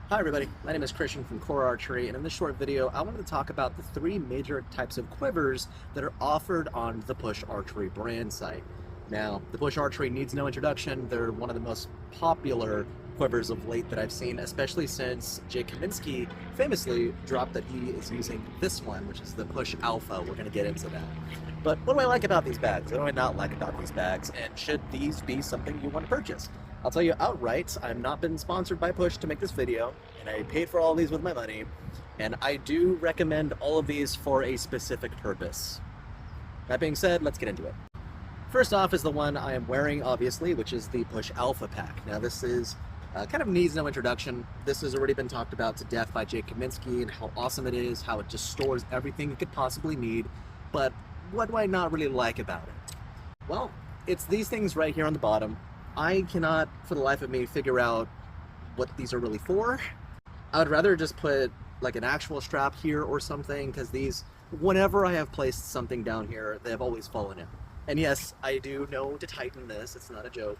Hi everybody, my name is Christian from Core Archery, and in this short video I wanted to talk about the three major types of quivers that are offered on the Push Archery brand site. Now, the Push Archery needs no introduction. They're one of the most popular quivers of late that I've seen, especially since Jay Kaminsky famously dropped that he is using this one, which is the Push Alpha. We're going to get into that. But what do I like about these bags? What do I not like about these bags? And should these be something you want to purchase? I'll tell you outright, I've not been sponsored by Push to make this video, and I paid for all of these with my money, and I do recommend all of these for a specific purpose. That being said, let's get into it. First off is the one I am wearing, obviously, which is the Push Alpha pack. Now this is kind of needs no introduction. This has already been talked about to death by Jay Kaminsky and how awesome it is, how it just stores everything you could possibly need, but what do I not really like about it? Well, it's these things right here on the bottom. I cannot, for the life of me, figure out what these are really for. I would rather just put like an actual strap here or something, because these, whenever I have placed something down here, they have always fallen out. And yes, I do know to tighten this, it's not a joke.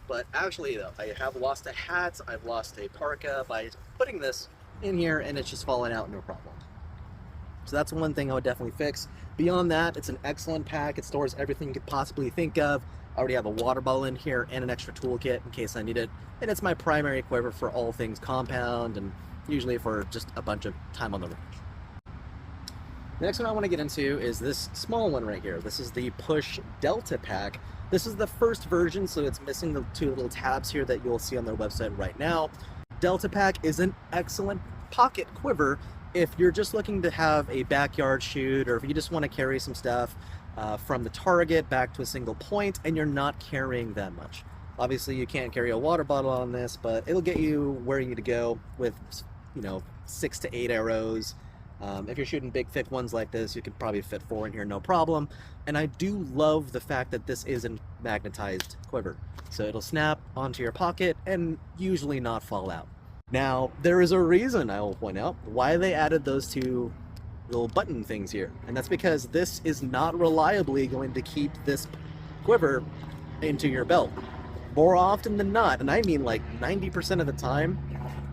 But actually though, I have lost a hat, I've lost a parka by putting this in here, and it's just fallen out, no problem. So that's one thing I would definitely fix. Beyond that, it's an excellent pack. It stores everything you could possibly think of. I already have a water bottle in here and an extra toolkit in case I need it. And it's my primary quiver for all things compound and usually for just a bunch of time on the range. The next one I want to get into is this small one right here. This is the Push Delta pack. This is the first version, so it's missing the two little tabs here that you'll see on their website right now. Delta pack is an excellent pocket quiver if you're just looking to have a backyard shoot, or if you just want to carry some stuff from the target back to a single point and you're not carrying that much. Obviously you can't carry a water bottle on this, but it'll get you where you need to go with, 6 to 8 arrows. If you're shooting big thick ones like this, you could probably fit 4 in here, no problem. And I do love the fact that this is a magnetized quiver, so it'll snap onto your pocket and usually not fall out. Now, there is a reason, I will point out, why they added those two little button things here. And that's because this is not reliably going to keep this quiver into your belt. More often than not, and I mean like 90% of the time,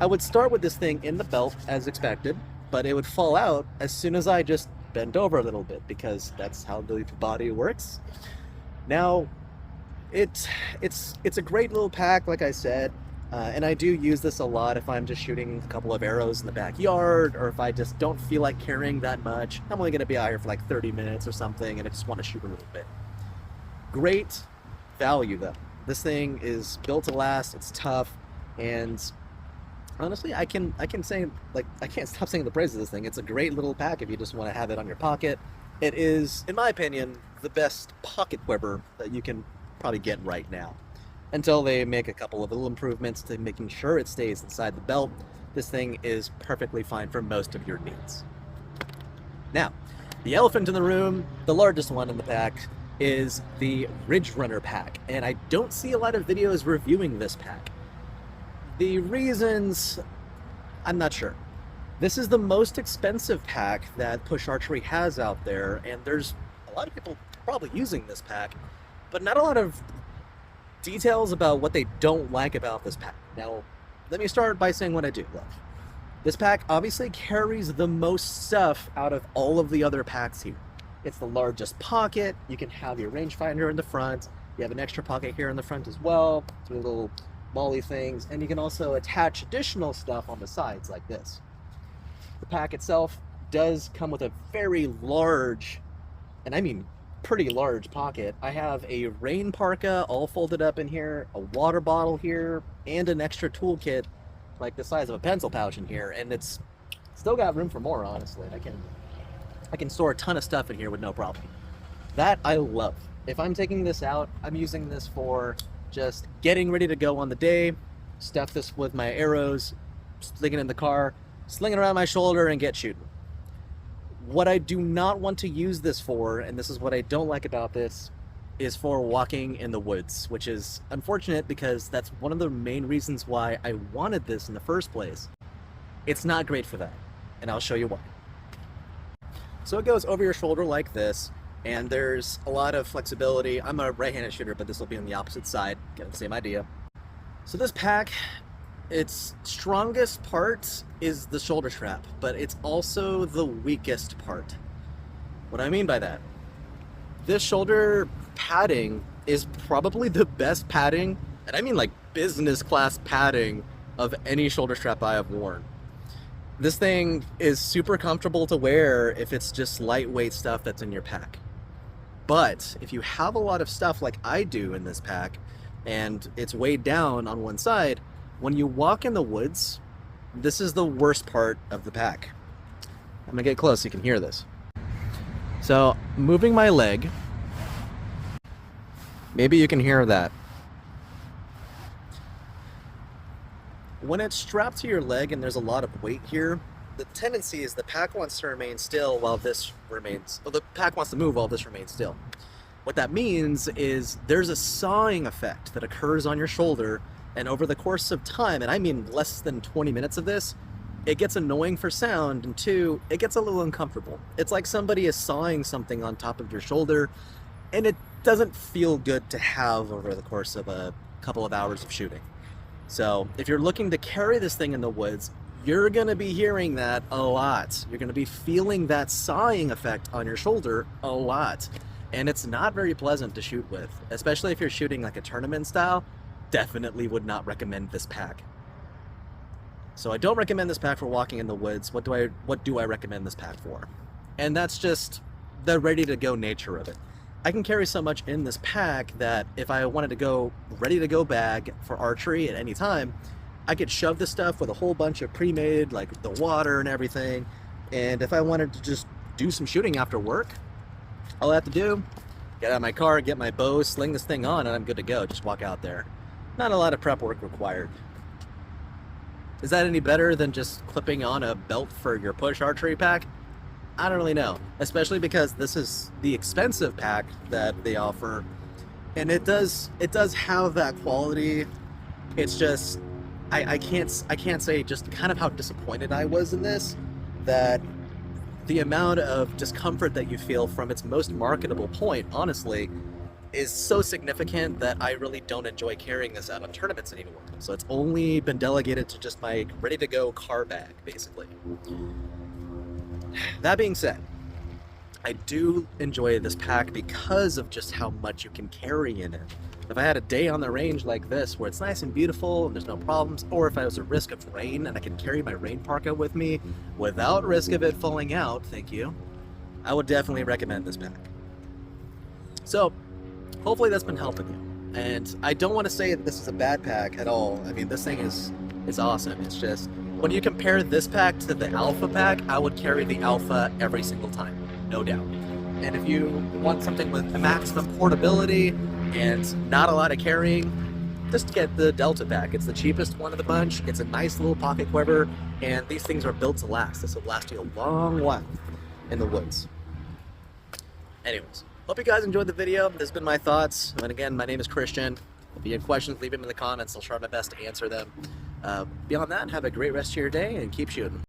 I would start with this thing in the belt as expected, but it would fall out as soon as I just bent over a little bit, because that's how the body works. Now, it's a great little pack, like I said. And I do use this a lot if I'm just shooting a couple of arrows in the backyard, or if I just don't feel like carrying that much. I'm only going to be out here for like 30 minutes or something, and I just want to shoot a little bit. Great value though. This thing is built to last, it's tough, and honestly, I can say, like, I can't stop saying the praise of this thing. It's a great little pack if you just want to have it on your pocket. It is, in my opinion, the best pocket quiver that you can probably get right now. Until they make a couple of little improvements to making sure it stays inside the belt, this thing is perfectly fine for most of your needs. Now, the elephant in the room, the largest one in the pack, is the Ridge Runner pack, and I don't see a lot of videos reviewing this pack. The reasons, I'm not sure. This is the most expensive pack that Push Archery has out there, and there's a lot of people probably using this pack, but not a lot of details about what they don't like about this pack. Now, let me start by saying what I do love. This pack obviously carries the most stuff out of all of the other packs here. It's the largest pocket. You can have your rangefinder in the front. You have an extra pocket here in the front as well, with little molly things, and you can also attach additional stuff on the sides like this. The pack itself does come with a very large, and I mean pretty large pocket. I have a rain parka all folded up in here, a water bottle here, and an extra toolkit like the size of a pencil pouch in here, and it's still got room for more, honestly. I can store a ton of stuff in here with no problem. That I love. If I'm taking this out, I'm using this for just getting ready to go on the day, stuff this with my arrows, sling it in the car, sling it around my shoulder, and get shooting. What I do not want to use this for, and this is what I don't like about this, is for walking in the woods, which is unfortunate because that's one of the main reasons why I wanted this in the first place. It's not great for that, and I'll show you why. So it goes over your shoulder like this, and there's a lot of flexibility. I'm a right-handed shooter, but this will be on the opposite side. Get the same idea. So this pack its strongest part is the shoulder strap, but it's also the weakest part. What I mean by that, this shoulder padding is probably the best padding, and I mean like business class padding, of any shoulder strap I have worn. This thing is super comfortable to wear if it's just lightweight stuff that's in your pack. But if you have a lot of stuff like I do in this pack, and it's weighed down on one side, when you walk in the woods, this is the worst part of the pack. I'm gonna get close so you can hear this. So, moving my leg, maybe you can hear that. When it's strapped to your leg and there's a lot of weight here, the tendency is the pack wants to remain still while this remains, well, the pack wants to move while this remains still. What that means is there's a sawing effect that occurs on your shoulder, and over the course of time, and I mean less than 20 minutes of this, it gets annoying for sound, and two, it gets a little uncomfortable. It's like somebody is sawing something on top of your shoulder, and it doesn't feel good to have over the course of a couple of hours of shooting. So if you're looking to carry this thing in the woods, you're gonna be hearing that a lot. You're gonna be feeling that sawing effect on your shoulder a lot. And it's not very pleasant to shoot with, especially if you're shooting like a tournament style. Definitely would not recommend this pack. So I don't recommend this pack for walking in the woods. What do I recommend this pack for? And that's just the ready to go nature of it. I can carry so much in this pack that if I wanted to go ready to go bag for archery at any time, I could shove this stuff with a whole bunch of pre-made, like the water and everything. And if I wanted to just do some shooting after work, all I have to do, get out of my car, get my bow, sling this thing on, and I'm good to go. Just walk out there. Not a lot of prep work required. Is that any better than just clipping on a belt for your Push Archery pack? I don't really know, especially because this is the expensive pack that they offer, and it does have that quality. It's just I can't say just kind of how disappointed I was in this, that the amount of discomfort that you feel from its most marketable point, honestly, is so significant that I really don't enjoy carrying this out on tournaments anymore. So it's only been delegated to just my ready-to-go car bag, basically. That being said, I do enjoy this pack because of just how much you can carry in it. If I had a day on the range like this where it's nice and beautiful and there's no problems, or if I was at risk of rain and I can carry my rain parka with me without risk of it falling out, thank you, I would definitely recommend this pack. So hopefully that's been helping you. And I don't want to say that this is a bad pack at all. I mean, this thing is awesome. It's just, when you compare this pack to the Alpha pack, I would carry the Alpha every single time, no doubt. And if you want something with maximum portability and not a lot of carrying, just get the Delta pack. It's the cheapest one of the bunch. It's a nice little pocket quiver, and these things are built to last. This will last you a long while in the woods. Anyways, hope you guys enjoyed the video. This has been my thoughts. And again, my name is Christian. If you have questions, leave them in the comments. I'll try my best to answer them. Beyond that, have a great rest of your day and keep shooting.